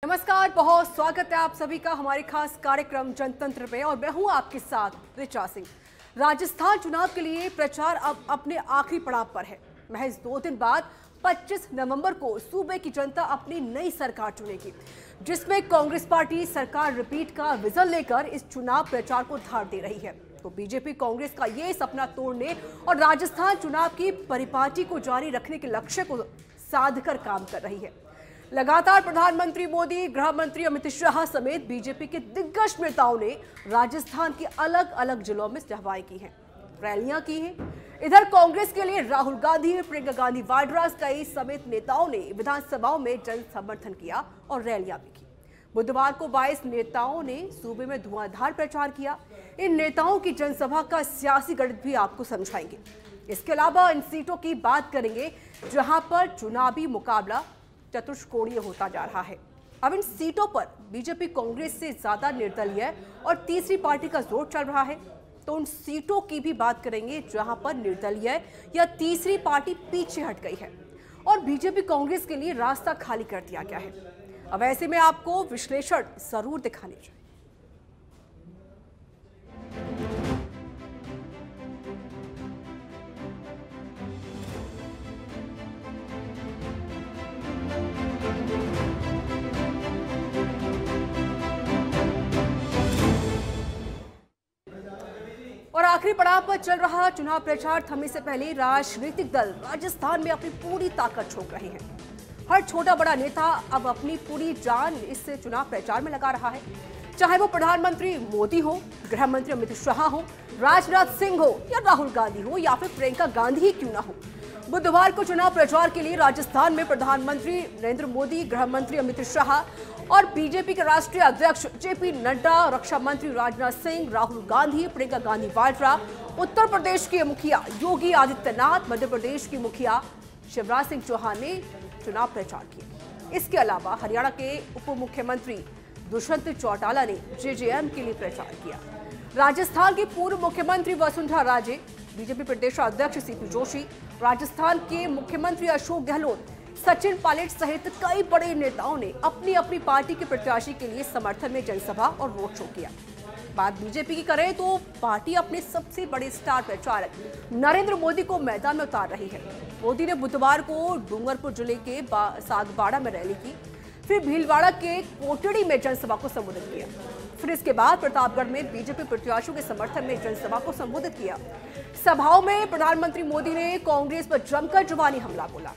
नमस्कार, बहुत स्वागत है आप सभी का हमारे खास कार्यक्रम जनतंत्र पे और मैं हूं आपके साथ ऋचा सिंह। राजस्थान चुनाव के लिए प्रचार अब अपने आखिरी पड़ाव पर है। महज 2 दिन बाद 25 नवंबर को सूबे की जनता अपनी नई सरकार चुनेगी, जिसमें कांग्रेस पार्टी सरकार रिपीट का विजन लेकर इस चुनाव प्रचार को धार दे रही है। तो बीजेपी कांग्रेस का ये सपना तोड़ने और राजस्थान चुनाव की परिपाटी को जारी रखने के लक्ष्य को साध कर काम कर रही है। लगातार प्रधानमंत्री मोदी, गृह मंत्री अमित शाह समेत बीजेपी के दिग्गज नेताओं ने राजस्थान के अलग अलग जिलों में सभाएं की हैं, रैलियां की हैं। इधर कांग्रेस के लिए राहुल गांधी, प्रियंका गांधी वाड्रा कई समेत नेताओं ने विधानसभाओं में जन समर्थन किया और रैलियां भी की। बुधवार को 22 नेताओं ने सूबे में धुआंधार प्रचार किया। इन नेताओं की जनसभा का सियासी गणित भी आपको समझाएंगे। इसके अलावा इन सीटों की बात करेंगे जहां पर चुनावी मुकाबला चतुष्कोणीय होता जा रहा है। अब इन सीटों पर बीजेपी कांग्रेस से ज्यादा निर्दलीय और तीसरी पार्टी का जोर चल रहा है। तो उन सीटों की भी बात करेंगे जहां पर निर्दलीय या तीसरी पार्टी पीछे हट गई है और बीजेपी कांग्रेस के लिए रास्ता खाली कर दिया गया है। अब ऐसे में आपको विश्लेषण जरूर दिखाने चाहिए। और आखिरी पड़ाव पर चल रहा चुनाव प्रचार थमने से पहले राजनीतिक दल राजस्थान में अपनी पूरी ताकत झोंक रहे हैं। हर छोटा बड़ा नेता अब अपनी पूरी जान इस चुनाव प्रचार में लगा रहा है, चाहे वो प्रधानमंत्री मोदी हो, गृह मंत्री अमित शाह हो, राजनाथ सिंह हो या राहुल गांधी हो या फिर प्रियंका गांधी ही क्यों ना हो। बुधवार को चुनाव प्रचार के लिए राजस्थान में प्रधानमंत्री नरेंद्र मोदी, गृह मंत्री अमित शाह और बीजेपी के राष्ट्रीय अध्यक्ष जेपी नड्डा, रक्षा मंत्री राजनाथ सिंह, राहुल गांधी, प्रियंका गांधी वाड्रा, उत्तर प्रदेश के मुखिया योगी आदित्यनाथ, मध्य प्रदेश की मुखिया शिवराज सिंह चौहान ने चुनाव प्रचार किया। इसके अलावा हरियाणा के उप मुख्यमंत्री दुष्यंत चौटाला ने जेजेएम के लिए प्रचार किया। राजस्थान के पूर्व मुख्यमंत्री वसुंधरा राजे, बीजेपी प्रदेशाध्यक्ष सीपी जोशी, राजस्थान के मुख्यमंत्री अशोक गहलोत, सचिन पायलट सहित कई बड़े नेताओं ने अपनी अपनी पार्टी के प्रत्याशी के लिए समर्थन में जनसभा और रोड शो किया। बात बीजेपी की करें तो पार्टी अपने सबसे बड़े स्टार प्रचारक नरेंद्र मोदी को मैदान में उतार रही है। मोदी ने बुधवार को डूंगरपुर जिले के सागबाड़ा में रैली की, फिर भीलवाड़ा के कोटड़ी में जनसभा को संबोधित किया, फिर इसके बाद प्रतापगढ़ में बीजेपी प्रत्याशियों के समर्थन में जनसभा को संबोधित किया। सभाओं में प्रधानमंत्री मोदी ने कांग्रेस पर जमकर जुबानी हमला बोला।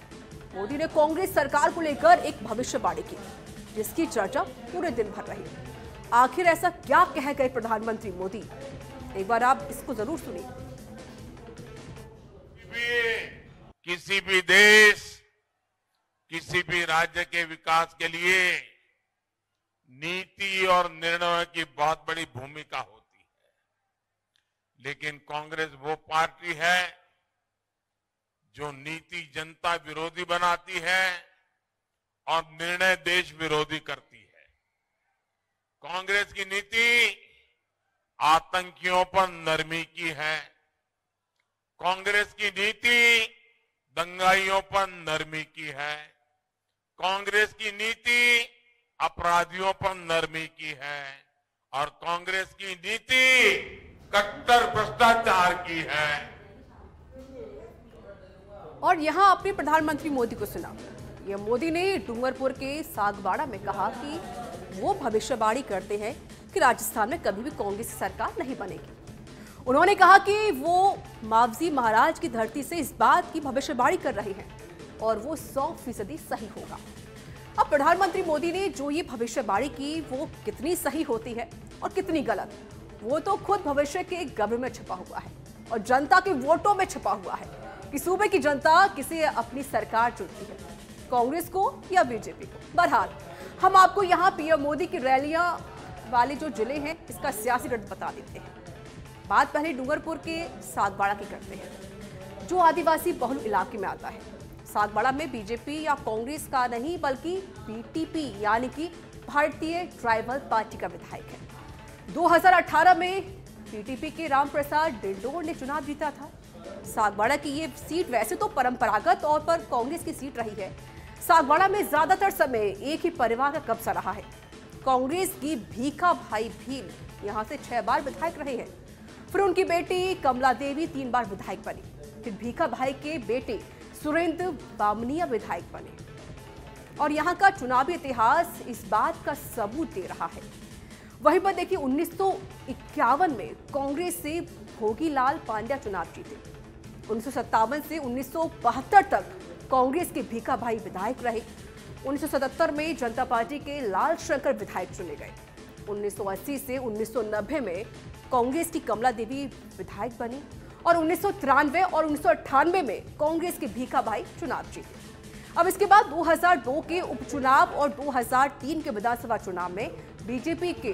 मोदी ने कांग्रेस सरकार को लेकर एक भविष्यवाणी की, जिसकी चर्चा पूरे दिन भर रही। आखिर ऐसा क्या कह गए प्रधानमंत्री मोदी, एक बार आप इसको जरूर सुनिए। किसी भी देश, किसी भी राज्य के विकास के लिए नीति और निर्णयों की बहुत बड़ी भूमिका होती है, लेकिन कांग्रेस वो पार्टी है जो नीति जनता विरोधी बनाती है और निर्णय देश विरोधी करती है। कांग्रेस की नीति आतंकियों पर नरमी की है। कांग्रेस की नीति दंगाइयों पर नरमी की है। कांग्रेस की नीति अपराधियों पर नरमी की है और कांग्रेस की नीति कट्टर भ्रष्टाचार की है। और यहां आपने प्रधानमंत्री मोदी को सुना। यह मोदी ने डूंगरपुर के सागबाड़ा में कहा कि वो भविष्यवाणी करते हैं कि राजस्थान में कभी भी कांग्रेस सरकार नहीं बनेगी। उन्होंने कहा कि वो मावजी महाराज की धरती से इस बात की भविष्यवाणी कर रहे हैं और वो 100% सही होगा। अब प्रधानमंत्री मोदी ने जो ये भविष्यवाणी की वो कितनी सही होती है और कितनी गलत, वो तो खुद भविष्य के गब्र में छुपा हुआ है और जनता के वोटों में छुपा हुआ है कि सूबे की जनता किसे अपनी सरकार चुनती है, कांग्रेस को या बीजेपी को। बहरहाल हम आपको यहाँ पीएम मोदी की रैलियां वाले जो जिले हैं इसका सियासी गणित बता देते हैं। बात पहले डूंगरपुर के सागबाड़ा की करते हैं, जो आदिवासी बहुल इलाके में आता है। सागबाड़ा में बीजेपी या कांग्रेस का नहीं बल्कि बीटीपी यानी कि भारतीय ट्राइबल पार्टी का विधायक है। 2018 में बीटीपी के रामप्रसाद डिंडोर ने चुनाव जीता था। सागबाड़ा की ये सीट वैसे तो परंपरागत तौर पर कांग्रेस की सीट रही है, सागवाड़ा में ज्यादातर समय एक ही परिवार का कब्जा रहा है। कांग्रेस की भीखा भाई भील यहां से 6 बार विधायक रहे हैं। फिर उनकी बेटी कमला देवी 3 बार विधायक बनी। फिर भीखा भाई के बेटे सुरेंद्र बामनिया विधायक बने। और यहां का चुनावी इतिहास इस बात का सबूत दे रहा है। वहीं पर देखिए 1951 में कांग्रेस से भोगीलाल पांड्या चुनाव जीते। 1957 से 1972 तक कांग्रेस के भीखा भाई विधायक रहे। 1977 में जनता पार्टी के लाल शंकर विधायक चुने गए। 1980 से 1990 में कांग्रेस की कमला देवी विधायक बनी और 1993 और 1998 में कांग्रेस के भीखा भाई चुनाव जीते। अब इसके बाद 2002 के उपचुनाव और 2003 के विधानसभा चुनाव में बीजेपी के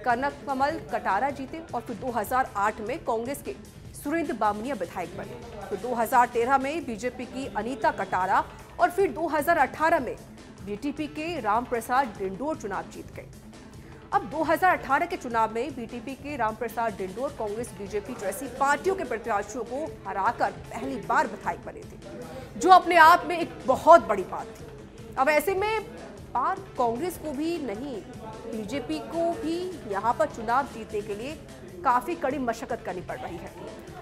कनक कमल कटारा जीते और फिर 2008 में कांग्रेस के सुरेंद्र बामनिया विधायक बने। फिर 2013 में बीजेपी की अनीता कटारा और फिर 2018 में बीटीपी के रामप्रसाद डिंडोर चुनाव जीत गए। अब 2018 के चुनाव में बीटीपी के रामप्रसाद डिंडोर कांग्रेस बीजेपी जैसी पार्टियों के प्रत्याशियों को हराकर पहली बार विधायक बने थे, जो अपने आप में एक बहुत बड़ी बात थी। अब ऐसे में बार कांग्रेस को भी नहीं, बीजेपी को भी यहां पर चुनाव जीतने के लिए काफी कड़ी मशक्कत करनी पड़ रही है।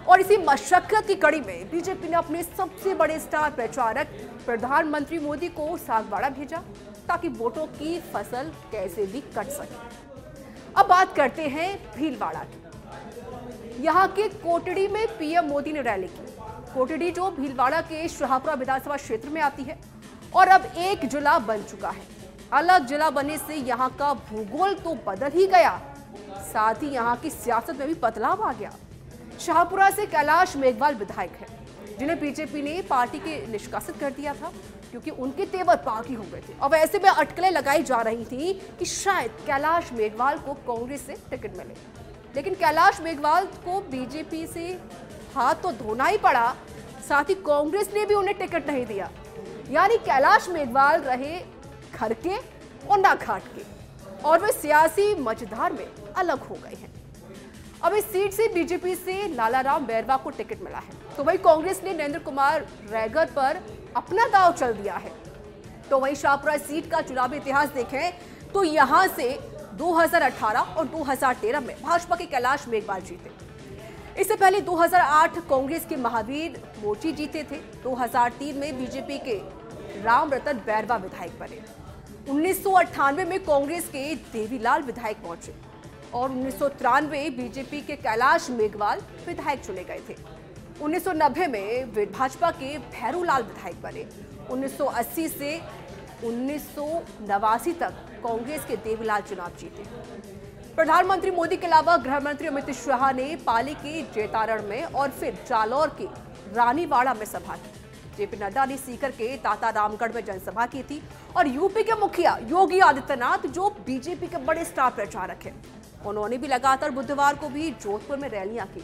और इसी मशक्कत की कड़ी में बीजेपी ने अपने सबसे बड़े स्टार प्रचारक प्रधानमंत्री मोदी को सागवाड़ा भेजा ताकि वोटों की फसल कैसे भी कट सके। अब बात करते हैं भीलवाड़ा की। यहाँ के कोटड़ी में पीएम मोदी ने रैली की। कोटड़ी जो भीलवाड़ा के शाहपुरा विधानसभा क्षेत्र में आती है और अब एक जिला बन चुका है। अलग जिला बनने से यहाँ का भूगोल तो बदल ही गया, साथ ही यहाँ की सियासत में भी बदलाव आ गया। शाहपुरा से कैलाश मेघवाल विधायक है, जिन्हें बीजेपी ने पार्टी के निष्कासित कर दिया था क्योंकि उनके तेवर पाकी हो गए थे। अब ऐसे में अटकलें लगाई जा रही थी कि शायद कैलाश मेघवाल को कांग्रेस से टिकट मिले, लेकिन कैलाश मेघवाल को बीजेपी से हाथ तो धोना ही पड़ा, साथ ही कांग्रेस ने भी उन्हें टिकट नहीं दिया। यानी कैलाश मेघवाल रहे घर के और ना घाट के, और वे सियासी मझधार में अलग हो गए हैं। अब इस सीट से बीजेपी से लालाराम बैरवा को टिकट मिला है, तो वही कांग्रेस ने नरेंद्र कुमार रैगर पर अपना दांव चल दिया है। तो वही शाहपुरा सीट का चुनावी इतिहास देखें तो यहां से 2018 और 2013 में भाजपा के कैलाश मेघवाल जीते। इससे पहले 2008 कांग्रेस के महावीर मोची जीते थे। 2003 में बीजेपी के राम रतन बैरवा विधायक बने। 1998 में कांग्रेस के देवीलाल विधायक पहुंचे और 1993 बीजेपी के कैलाश मेघवाल विधायक चुने गए थे। 1990 में भाजपा के भैरूलाल विधायक बने। 1980 से 1989 तक कांग्रेस के देवीलाल चुनाव जीते। प्रधानमंत्री मोदी के अलावा गृह मंत्री अमित शाह ने पाली के जैतारण में और फिर जालौर के रानीवाड़ा में सभा की। जेपी नड्डा ने सीकर के ताता रामगढ़ में जनसभा की थी और यूपी के मुखिया योगी आदित्यनाथ, जो बीजेपी के बड़े स्टार प्रचारक हैं, उन्होंने भी लगातार बुधवार को भी जोधपुर में रैलियां की।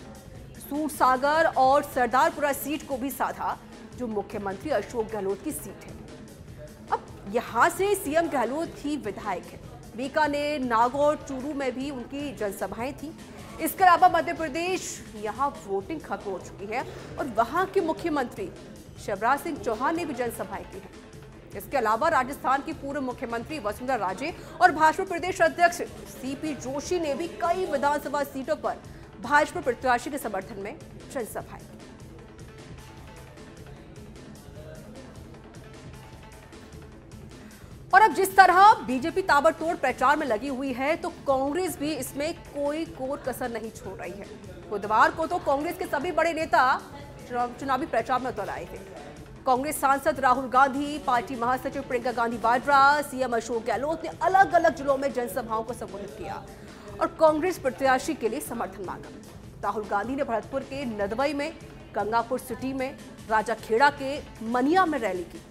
सूरसागर और सरदारपुरा सीट को भी साधा, जो मुख्यमंत्री अशोक गहलोत की सीट है। अब यहां से सीएम गहलोत ही विधायक है। बीकानेर, नागौर, चूरू में भी उनकी जनसभाएं थी। इसके अलावा मध्य प्रदेश यहां वोटिंग खत्म हो चुकी है और वहां के मुख्यमंत्री शिवराज सिंह चौहान ने भी जनसभाएं की है। इसके अलावा राजस्थान की पूर्व मुख्यमंत्री वसुंधरा राजे और भाजपा प्रदेश अध्यक्ष सीपी जोशी ने भी कई विधानसभा सीटों पर भाजपा प्रत्याशी के समर्थन में जनसभाएं की। और अब जिस तरह बीजेपी ताबड़तोड़ प्रचार में लगी हुई है, तो कांग्रेस भी इसमें कोई कोर कसर नहीं छोड़ रही है। बुधवार को तो कांग्रेस के सभी बड़े नेता चुनावी प्रचार में उतर आए थे। कांग्रेस सांसद राहुल गांधी, पार्टी महासचिव प्रियंका गांधी वाड्रा, सीएम अशोक गहलोत ने अलग अलग जिलों में जनसभाओं को संबोधित किया और कांग्रेस प्रत्याशी के लिए समर्थन मांगा। राहुल गांधी ने भरतपुर के नदवई में, गंगापुर सिटी में, राजाखेड़ा के मनिया में रैली की।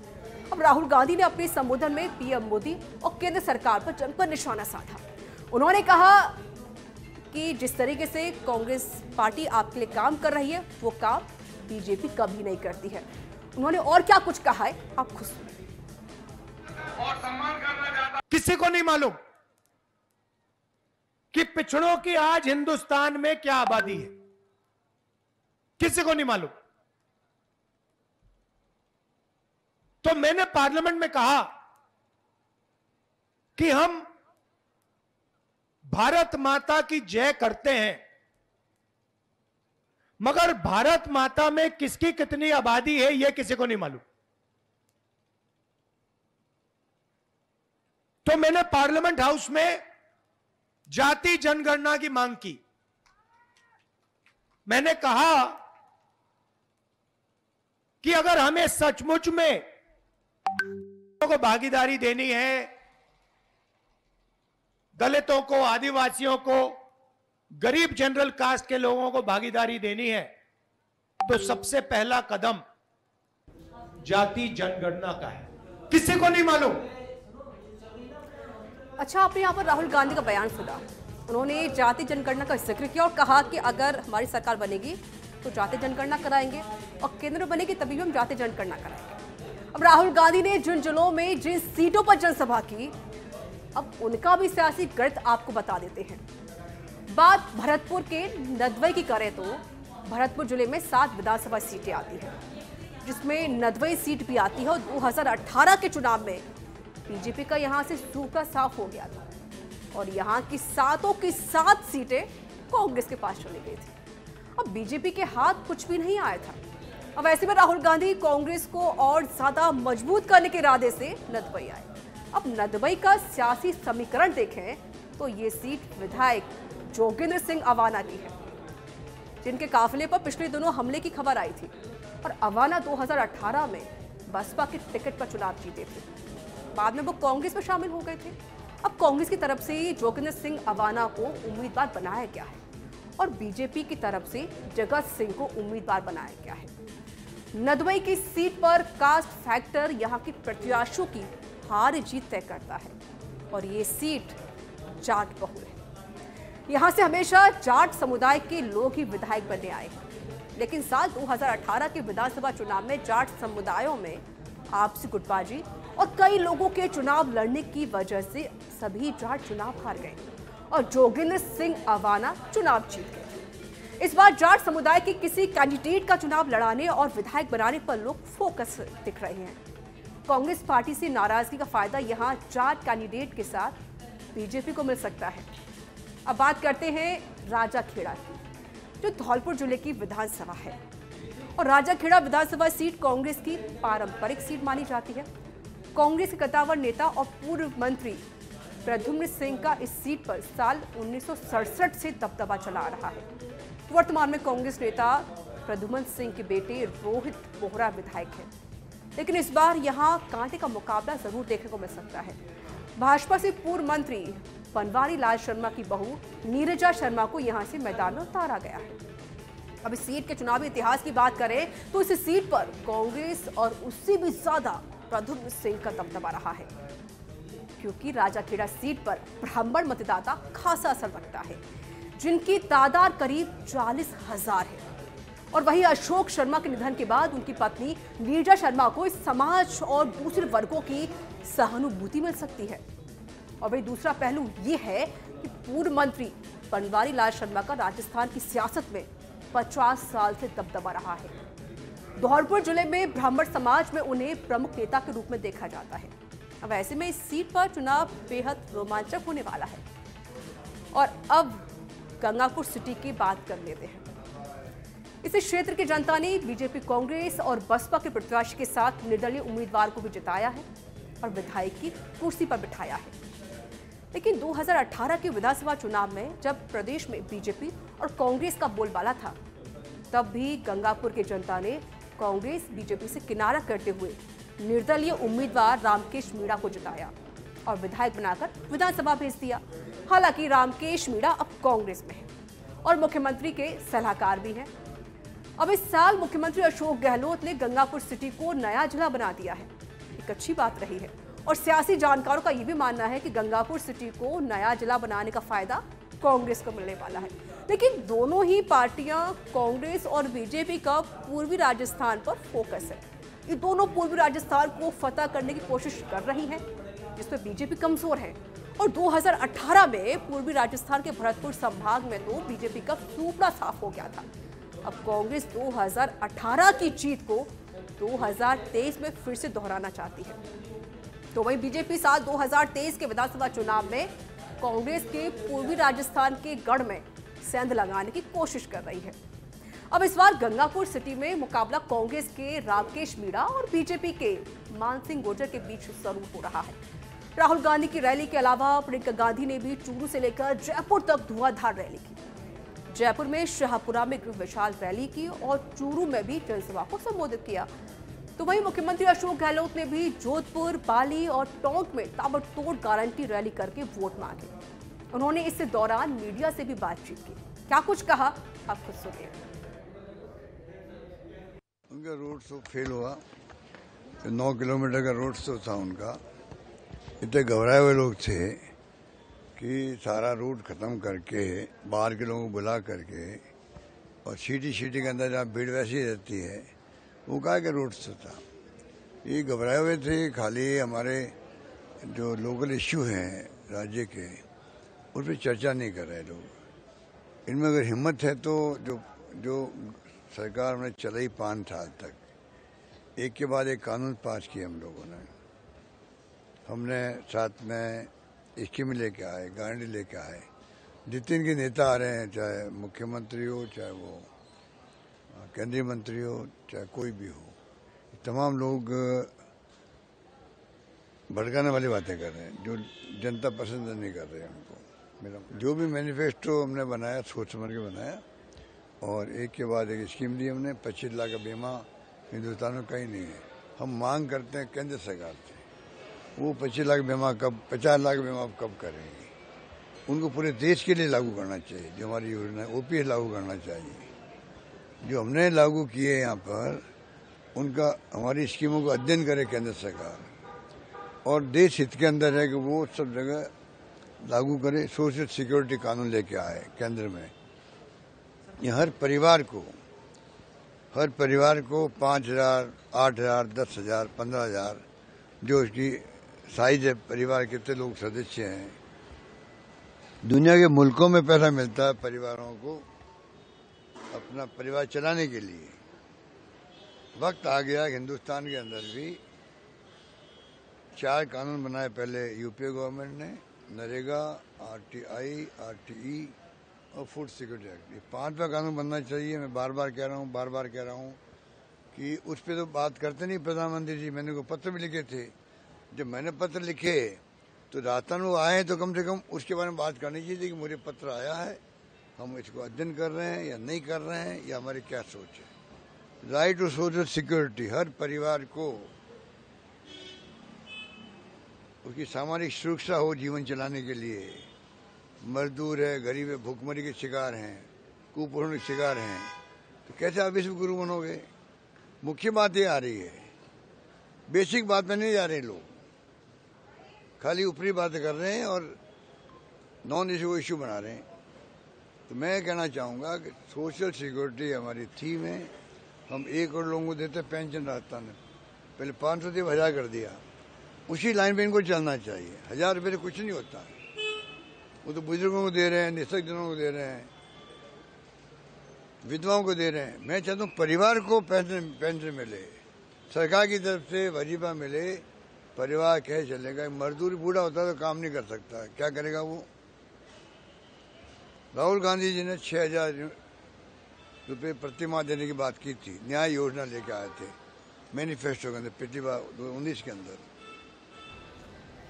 अब राहुल गांधी ने अपने संबोधन में पीएम मोदी और केंद्र सरकार पर जमकर निशाना साधा। उन्होंने कहा कि जिस तरीके से कांग्रेस पार्टी आपके लिए काम कर रही है, वो काम बीजेपी कभी नहीं करती है। उन्होंने और क्या कुछ कहा है, आप खुद सुनिए। और सम्मान करना चाहता, किसी को नहीं मालूम कि पिछड़ों की आज हिंदुस्तान में क्या आबादी है, किसी को नहीं मालूम। तो मैंने पार्लियामेंट में कहा कि हम भारत माता की जय करते हैं, मगर भारत माता में किसकी कितनी आबादी है यह किसी को नहीं मालूम। तो मैंने पार्लियामेंट हाउस में जाति जनगणना की मांग की। मैंने कहा कि अगर हमें सचमुच में को भागीदारी देनी है, दलितों को, आदिवासियों को, गरीब जनरल कास्ट के लोगों को भागीदारी देनी है, तो सबसे पहला कदम जाति जनगणना का है। किसी को नहीं मालूम। अच्छा, आपने यहाँ पर राहुल गांधी का बयान सुना। उन्होंने जाति जनगणना का जिक्र किया और कहा कि अगर हमारी सरकार बनेगी तो जाति जनगणना कराएंगे और केंद्र में बनेगी तभी हम जाति जनगणना कराएंगे। अब राहुल गांधी ने जिन जिलों में जिन सीटों पर जनसभा की, अब उनका भी सियासी गणित आपको बता देते हैं। बात भरतपुर के नदवई की करें तो भरतपुर जिले में 7 विधानसभा सीटें आती हैं, जिसमें नदवई सीट भी आती है और 2018 के चुनाव में बीजेपी का यहां से सूखा साफ हो गया था और यहां की 7 सीटें कांग्रेस के पास चली गई थी। अब बीजेपी के हाथ कुछ भी नहीं आया था। अब ऐसे में राहुल गांधी कांग्रेस को और ज्यादा मजबूत करने के इरादे से नदवई आए। अब नदवई का सियासी समीकरण देखें तो ये सीट विधायक जोगेंद्र सिंह अवाना की है, जिनके काफिले पर पिछले दिनों हमले की खबर आई थी और अवाना 2018 में बसपा के टिकट पर चुनाव जीते थे। बाद में वो कांग्रेस में शामिल हो गए थे। अब कांग्रेस की तरफ से जोगेंद्र सिंह अवाना को उम्मीदवार बनाया गया है और बीजेपी की तरफ से जगत सिंह को उम्मीदवार बनाया गया है। नदवई की सीट पर कास्ट फैक्टर यहां की प्रत्याशियों की हार जीत तय करता है और ये सीट जाट बहुल है। यहां से हमेशा जाट समुदाय के लोग ही विधायक बनने आए हैं, लेकिन साल 2018 के विधानसभा चुनाव में जाट समुदायों में आपसी गुटबाजी और कई लोगों के चुनाव लड़ने की वजह से सभी जाट चुनाव हार गए और जोगेंद्र सिंह अवाना चुनाव जीत गए। इस बार जाट समुदाय के किसी कैंडिडेट का चुनाव लड़ाने और विधायक बनाने पर लोग फोकस दिख रहे हैं। कांग्रेस पार्टी से नाराजगी का फायदा यहां जाट कैंडिडेट के साथ बीजेपी को मिल सकता है। अब बात करते हैं राजाखेड़ा की, जो धौलपुर जिले की विधानसभा है और राजाखेड़ा विधानसभा सीट कांग्रेस की पारंपरिक सीट मानी जाती है। कांग्रेस के कद्दावर नेता और पूर्व मंत्री प्रद्युम्न सिंह का इस सीट पर साल 1967 से दबदबा चला आ रहा है। वर्तमान में कांग्रेस नेता प्रद्युम्न सिंह के बेटे रोहित बोहरा विधायक हैं, लेकिन इस बार यहां कांटे का मुकाबला जरूर देखने को मिल सकता है। भाजपा से पूर्व मंत्री बनवारी लाल शर्मा की बहू नीरजा शर्मा को यहां से मैदान में उतारा गया है। अब इस सीट के चुनावी इतिहास की बात करें तो इस सीट पर कांग्रेस और उससे भी ज्यादा प्रद्युम्न सिंह का दबदबा रहा है, क्योंकि राजाखेड़ा सीट पर ब्राह्मण मतदाता खासा असर रखता है, जिनकी तादाद करीब 40,000 है। और वहीं अशोक शर्मा के निधन के बाद उनकी पत्नी नीरजा शर्मा को इस समाज और दूसरे वर्गों की सहानुभूति मिल सकती है। और वही दूसरा पहलू ये है कि पूर्व मंत्री बनवारी लाल शर्मा का राजस्थान की सियासत में 50 साल से दबदबा रहा है। धौलपुर जिले में ब्राह्मण समाज में उन्हें प्रमुख नेता के रूप में देखा जाता है। अब ऐसे में इस सीट पर चुनाव बेहद रोमांचक होने वाला है। और अब गंगापुर सिटी की बात कर लेते हैं। इस क्षेत्र की जनता ने बीजेपी, कांग्रेस और बसपा के प्रत्याशी के साथ निर्दलीय उम्मीदवार को भी जिताया है और विधायक की कुर्सी पर बिठाया है। लेकिन 2018 के विधानसभा चुनाव में जब प्रदेश में बीजेपी और कांग्रेस का बोलबाला था, तब भी गंगापुर की जनता ने कांग्रेस बीजेपी से किनारा करते हुए निर्दलीय उम्मीदवार रामकेश मीणा को जिताया और विधायक बनाकर विधानसभा भेज दिया। हालांकि रामकेश मीणा अब कांग्रेस में है और मुख्यमंत्री के सलाहकार भी हैं। अब इस साल मुख्यमंत्री अशोक गहलोत ने गंगापुर सिटी को नया जिला बना दिया है। एक अच्छी बात रही है और सियासी जानकारों का यह भी मानना है कि गंगापुर सिटी को नया जिला बनाने का फायदा कांग्रेस को मिलने वाला है। लेकिन दोनों ही पार्टियां, कांग्रेस और बीजेपी का पूर्वी राजस्थान पर फोकस है। ये दोनों पूर्वी राजस्थान को फतह करने की कोशिश कर रही हैं, जिसमें बीजेपी कमजोर है। और 2018 में पूर्वी राजस्थान के भरतपुर संभाग में तो बीजेपी का सूपड़ा साफ हो गया था। अब कांग्रेस 2018 की जीत को 2023 में फिर से दोहराना चाहती है। तो वहीं बीजेपी साल 2023 के विधानसभा चुनाव में कांग्रेस के पूर्वी राजस्थान के गढ़ में सेंध लगाने की कोशिश कर रही है। अब इस बार गंगापुर सिटी में मुकाबला कांग्रेस के राकेश मीणा और बीजेपी के मानसिंह गुर्जर के बीच शुरू हो रहा है। राहुल गांधी की रैली के अलावा प्रियंका गांधी ने भी चूरू से लेकर जयपुर तक धुआंधार रैली की। जयपुर में शाहपुरा में विशाल रैली की और चूरू में भी जनसभा को संबोधित किया। तो वहीं मुख्यमंत्री अशोक गहलोत ने भी जोधपुर, पाली और टोंक में ताबड़तोड़ गारंटी रैली करके वोट मांगे। उन्होंने इस दौरान मीडिया से भी बातचीत की। क्या कुछ कहा, आप खुद सुनिए। उनका रोड शो फेल हुआ, 9 किलोमीटर का रोड शो था उनका। इतने घबराए हुए लोग थे कि सारा रूट खत्म करके बाहर के लोगों को बुला करके और सीटी के अंदर जहाँ भीड़ वैसी रहती है वो कहा कि रोड शो था। ये घबराए हुए थे, खाली हमारे जो लोकल इश्यू हैं राज्य के उस पर चर्चा नहीं कर रहे लोग। इनमें अगर हिम्मत है तो जो सरकार ने चलाई 5 साल तक, एक के बाद एक कानून पास किए हम लोगों ने। हमने साथ में स्कीम लेके आए, गारंटी लेके आए। जितने के नेता आ रहे हैं, चाहे मुख्यमंत्री हो, चाहे वो केंद्रीय मंत्री हो, चाहे कोई भी हो, तमाम लोग भड़काने वाली बातें कर रहे हैं जो जनता पसंद नहीं कर रहे हैं उनको। मेरा जो भी मैनिफेस्टो हमने बनाया सोच समझ के बनाया और एक के बाद एक स्कीम दी हमने। 25 लाख का बीमा हिंदुस्तान में कहीं नहीं है। हम मांग करते हैं केंद्र सरकार से, वो 25 लाख बीमा कब, 50 लाख बीमा कब करेंगे। उनको पूरे देश के लिए लागू करना चाहिए। जो हमारी योजना है ओपीएस लागू करना चाहिए। जो हमने लागू किए यहाँ पर उनका, हमारी स्कीमों को अध्ययन करे केंद्र सरकार और देश हित के अंदर है कि वो सब जगह लागू करे। सोशल सिक्योरिटी कानून लेके आए केंद्र में। ये हर परिवार को 5,000, 8,000, 10,000, 15,000 जो उसकी साइज है, परिवार कितने लोग सदस्य हैं। दुनिया के मुल्कों में पैसा मिलता है परिवारों को अपना परिवार चलाने के लिए। वक्त आ गया हिंदुस्तान के अंदर भी 4 कानून बनाए पहले यूपीए गवर्नमेंट ने, नरेगा, आरटीआई, आरटीई और फूड सिक्योरिटी एक्ट। ये 5वां कानून बनना चाहिए। मैं बार बार कह रहा हूँ कि उस पर तो बात करते नहीं प्रधानमंत्री जी। मैंने को पत्र भी लिखे थे। जब मैंने पत्र लिखे तो राजस्थान वो आए तो कम से कम उसके बारे में बात करनी चाहिए कि मुझे पत्र आया है, हम इसको अध्ययन कर रहे हैं या नहीं कर रहे हैं, या हमारी क्या सोच है। राइट टू सोशल सिक्योरिटी, हर परिवार को उसकी सामाजिक सुरक्षा हो जीवन चलाने के लिए। मजदूर है, गरीब है, भूखमरी के शिकार हैं, कुपोषण के शिकार हैं, तो कैसे आप विश्व गुरु बनोगे। मुख्य बात ये आ रही है, बेसिक बात में नहीं जा रहे लोग, खाली ऊपरी बातें कर रहे हैं और नॉन इशू बना रहे हैं। तो मैं कहना चाहूँगा कि सोशल सिक्योरिटी हमारी थीम है। हम 1 करोड़ लोगों को देते पेंशन राजस्थान में, पहले 500 थे, 1000 कर दिया। उसी लाइन पे इनको चलना चाहिए। 1000 रुपये से कुछ नहीं होता। वो तो बुजुर्गों को दे रहे हैं, निःशक्तजनों को दे रहे हैं, विधवाओं को दे रहे हैं। मैं चाहता हूँ परिवार को पेंशन मिले, सरकार की तरफ से वजीफा मिले। परिवार कैसे चलेगा। मजदूर बूढ़ा होता है तो काम नहीं कर सकता, क्या करेगा वो। राहुल गांधी जी ने 6,000 रुपये प्रति माह देने की बात की थी। न्याय योजना लेके आए थे मैनिफेस्टो के अंदर, पिछली बार 2019 के अंदर।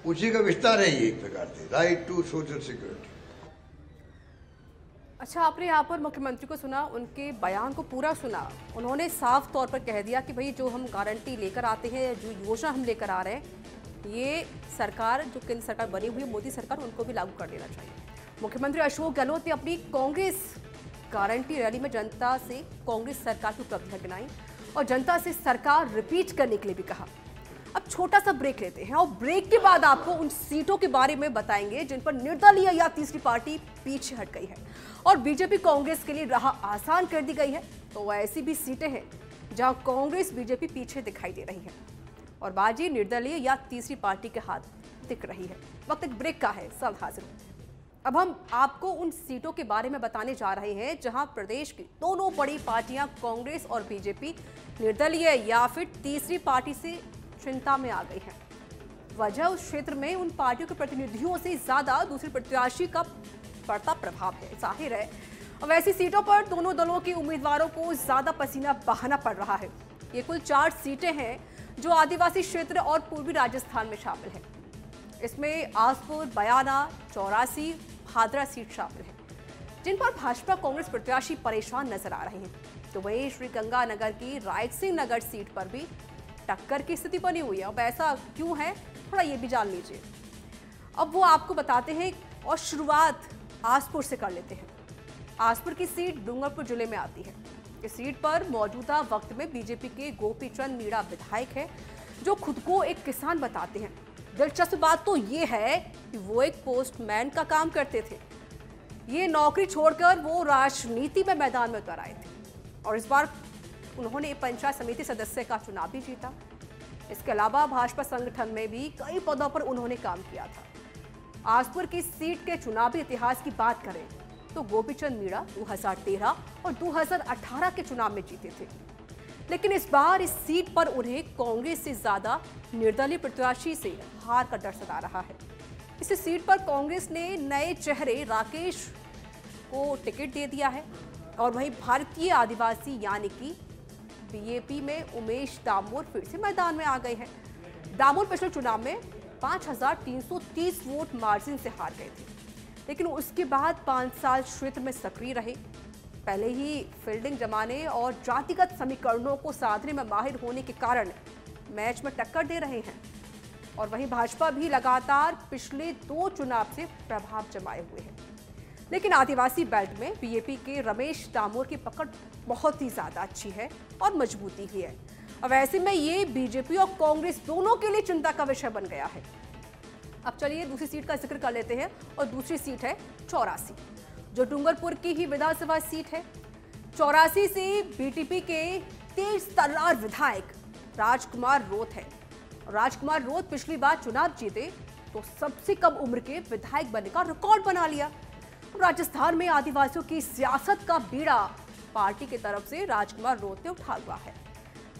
उसी का विस्तार है ये एक प्रकार से, राइट टू सोशल सिक्योरिटी। अच्छा, आपने यहाँ पर मुख्यमंत्री को सुना, उनके बयान को पूरा सुना। उन्होंने साफ तौर पर कह दिया कि भाई जो हम गारंटी लेकर आते हैं, जो योजना हम लेकर आ रहे हैं, ये सरकार, जो केंद्र सरकार बनी हुई है मोदी सरकार, उनको भी लागू कर देना चाहिए। मुख्यमंत्री अशोक गहलोत ने अपनी कांग्रेस गारंटी रैली में जनता से कांग्रेस सरकार की उपलब्धियां गिनाई और जनता से सरकार रिपीट करने के लिए भी कहा। अब छोटा सा ब्रेक लेते हैं और ब्रेक के बाद आपको उन सीटों के बारे में बताएंगे जिन पर निर्दलीय या तीसरी पार्टी पीछे हट गई है और बीजेपी कांग्रेस के लिए राह आसान कर दी गई है। तो ऐसी भी सीटें हैं जहां कांग्रेस बीजेपी पीछे दिखाई दे रही है और बाजी निर्दलीय या तीसरी पार्टी के हाथ दिख रही है। वक्त एक ब्रेक का है, सब हाजिर अब हम आपको उन सीटों के बारे में बताने जा रहे हैं जहां प्रदेश की दोनों बड़ी पार्टियां कांग्रेस और बीजेपी निर्दलीय या फिर तीसरी पार्टी से चिंता में आ गई है। वजह उस क्षेत्र में उन पार्टियों के प्रतिनिधियों से ज्यादा दूसरे प्रत्याशी का पड़ता प्रभाव है। जाहिर है अब ऐसी सीटों पर दोनों दलों के उम्मीदवारों को ज्यादा पसीना बहाना पड़ रहा है। ये कुल 4 सीटें हैं जो आदिवासी क्षेत्र और पूर्वी राजस्थान में शामिल है। इसमें आसपुर, बयाना, चौरासी, भादरा सीट शामिल है, जिन पर भाजपा कांग्रेस प्रत्याशी परेशान नजर आ रहे हैं। तो वहीं श्रीगंगानगर की रायसिंह नगर सीट पर भी टक्कर की स्थिति बनी हुई है। अब ऐसा क्यों है, थोड़ा ये भी जान लीजिए। अब वो आपको बताते हैं और शुरुआत आसपुर से कर लेते हैं। आसपुर की सीट डूंगरपुर जिले में आती है। इस सीट पर मौजूदा वक्त में बीजेपी के गोपीचंद मीणा विधायक है, जो खुद को एक किसान बताते हैं। दिलचस्प बात तो ये है कि वो एक पोस्टमैन का काम करते थे। ये नौकरी छोड़कर वो राजनीति में मैदान में उतर आए थे और इस बार उन्होंने पंचायत समिति सदस्य का चुनाव भी जीता। इसके अलावा भाजपा संगठन में भी कई पदों पर उन्होंने काम किया था। आसपुर की सीट के चुनावी इतिहास की बात करें तो गोपीचंद मीणा 2013 और 2018 के चुनाव में जीते थे, लेकिन इस बार इस सीट पर उन्हें कांग्रेस से ज्यादा निर्दलीय प्रत्याशी से हार का डर सता रहा है। इस सीट पर कांग्रेस ने नए चेहरे राकेश को टिकट दे दिया है और वहीं भारतीय आदिवासी यानी कि बीएपी में उमेश दामोर फिर से मैदान में आ गए हैं। दामोर पिछले चुनाव में 5330 वोट मार्जिन से हार गए थे, लेकिन उसके बाद 5 साल क्षेत्र में सक्रिय रहे। पहले ही फील्डिंग जमाने और जातिगत समीकरणों को साधने में माहिर होने के कारण मैच में टक्कर दे रहे हैं। और वहीं भाजपा भी लगातार पिछले 2 चुनाव से प्रभाव जमाए हुए है, लेकिन आदिवासी बेल्ट में बीएपी के रमेश दामोर की पकड़ बहुत ही ज्यादा अच्छी है और मजबूती भी है। अब ऐसे में ये बीजेपी और कांग्रेस दोनों के लिए चिंता का विषय बन गया है। अब चलिए दूसरी सीट का जिक्र कर लेते हैं और दूसरी सीट है चौरासी, जो डूंगरपुर की ही विधानसभा सीट है। चौरासी से बीटीपी के तेज तर्रार विधायक राजकुमार रोत है। राजकुमार रोत पिछली बार चुनाव जीते तो सबसे कम उम्र के विधायक बनने का रिकॉर्ड बना लिया। राजस्थान में आदिवासियों की सियासत का बीड़ा पार्टी की तरफ से राजकुमार रोत ने उठा हुआ है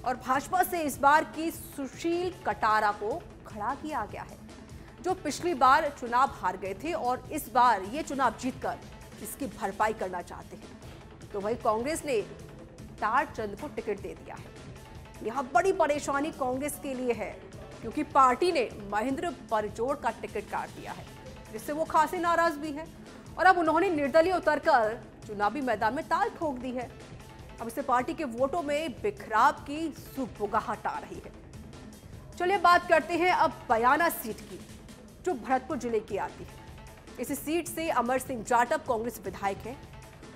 और भाजपा से इस बार की सुशील कटारा को खड़ा किया गया है, जो पिछली बार चुनाव हार गए थे और इस बार ये चुनाव जीतकर इसकी भरपाई करना चाहते हैं। तो वही कांग्रेस ने तारचंद को टिकट दे दिया है। यहां बड़ी परेशानी कांग्रेस के लिए है, क्योंकि पार्टी ने महेंद्र परजोड़ का टिकट काट दिया है, जिससे वो खासे नाराज भी हैं और अब उन्होंने निर्दलीय उतरकर चुनावी मैदान में ताल ठोक दी है। अब इससे पार्टी के वोटों में बिखराव की सुगबुगाहट आ रही है। चलिए बात करते हैं अब बयाना सीट की, जो भरतपुर जिले की आती है। इस सीट से अमर सिंह जाटव कांग्रेस विधायक हैं।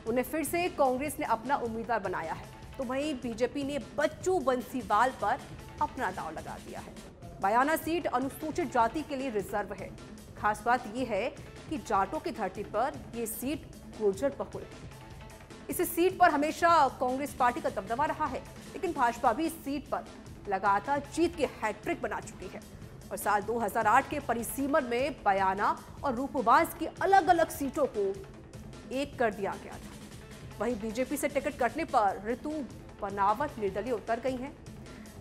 उन्हें फिर से कांग्रेस ने अपना उम्मीदवार बनाया है। तो वहीं बीजेपी ने बच्चू बंसीवाल पर अपना दांव लगा दिया है। बयाना सीट अनुसूचित जाति के लिए रिजर्व है। खास बात यह है कि जाटों की धरती पर यह सीट गुर्जर बहुल है। इस सीट पर हमेशा कांग्रेस पार्टी का दबदबा रहा है, लेकिन भाजपा भी इस सीट पर लगातार जीत के हैट्रिक बना चुकी है और साल 2008 के परिसीमन में बयाना और रूपवास की अलग अलग सीटों को एक कर दिया गया था। वहीं बीजेपी से टिकट कटने पर ऋतु बनावट निर्दलीय उतर गई हैं।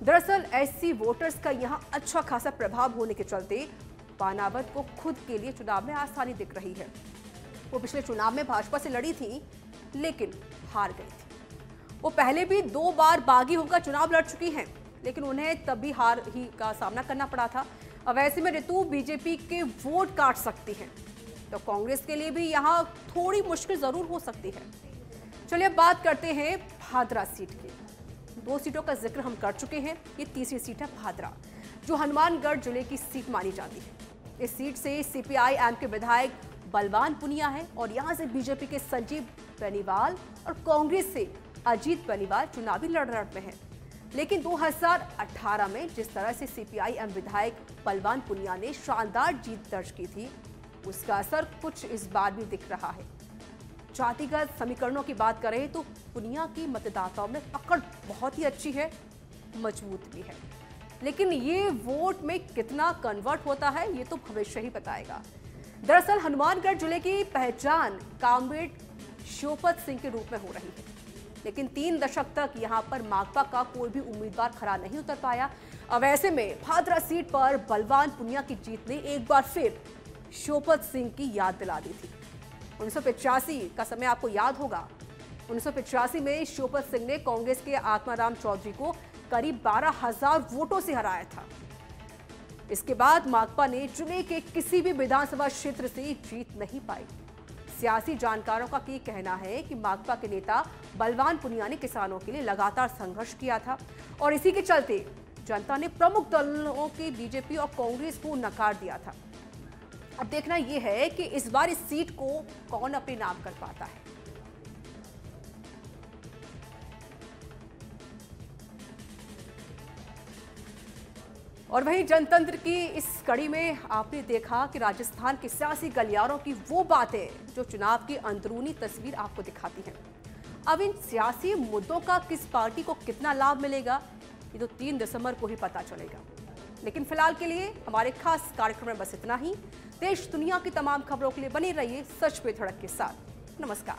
दरअसल एससी वोटर्स का यहां अच्छा खासा प्रभाव होने के चलते बनावट को खुद के लिए चुनाव में आसानी दिख रही है। वो पिछले चुनाव में भाजपा से लड़ी थी, लेकिन हार गई थी। वो पहले भी 2 बार बागी होकर चुनाव लड़ चुकी हैं, लेकिन उन्हें तभी हार ही का सामना करना पड़ा था। अब ऐसे में ऋतु बीजेपी के वोट काट सकती हैं, तो कांग्रेस के लिए भी यहां थोड़ी मुश्किल जरूर हो सकती है। चलिए बात करते हैं भादरा सीट की। 2 सीटों का जिक्र हम कर चुके हैं। ये तीसरी सीट है भादरा, जो हनुमानगढ़ जिले की सीट मानी जाती है। इस सीट से सीपीआई-एम के विधायक बलवान पुनिया है और यहां से बीजेपी के संजीव बेनीवाल और कांग्रेस से अजीत बेनीवाल चुनावी लड़ाई में हैं। लेकिन 2018 में जिस तरह से सीपीआई-एम विधायक बलवान पुनिया ने शानदार जीत दर्ज की थी, उसका असर कुछ इस बार भी दिख रहा है। जातिगत समीकरणों की बात करें तो पुनिया की मतदाताओं में पकड़ बहुत ही अच्छी है, मजबूत भी है, लेकिन ये वोट में कितना कन्वर्ट होता है ये तो भविष्य ही बताएगा। दरअसल हनुमानगढ़ जिले की पहचान कामरेड शोपत सिंह के रूप में हो रही है, लेकिन 3 दशक तक यहां पर माकपा का कोई भी उम्मीदवार खरा नहीं उतर पाया। अब ऐसे में भादरा सीट पर बलवान पुनिया की जीत ने एक बार फिर शोपत सिंह की याद दिला दी थी। 1985 का समय आपको याद होगा। 1985 में शोपत सिंह ने कांग्रेस के आत्माराम चौधरी को करीब 12,000 वोटों से हराया था। इसके बाद माकपा ने जिले के किसी भी विधानसभा क्षेत्र से जीत नहीं पाई। सियासी जानकारों का ये कहना है कि माकपा के नेता बलवान पुनिया ने किसानों के लिए लगातार संघर्ष किया था और इसी के चलते जनता ने प्रमुख दलों के बीजेपी और कांग्रेस को नकार दिया था। अब देखना यह है कि इस बार इस सीट को कौन अपने नाम कर पाता है। और वहीं जनतंत्र की इस कड़ी में आपने देखा कि राजस्थान के सियासी गलियारों की वो बातें जो चुनाव की अंदरूनी तस्वीर आपको दिखाती हैं। अब इन सियासी मुद्दों का किस पार्टी को कितना लाभ मिलेगा, ये तो 3 दिसंबर को ही पता चलेगा। लेकिन फिलहाल के लिए हमारे खास कार्यक्रम में बस इतना ही। देश दुनिया की तमाम खबरों के लिए बने रहिए सच पे धड़क के साथ। नमस्कार।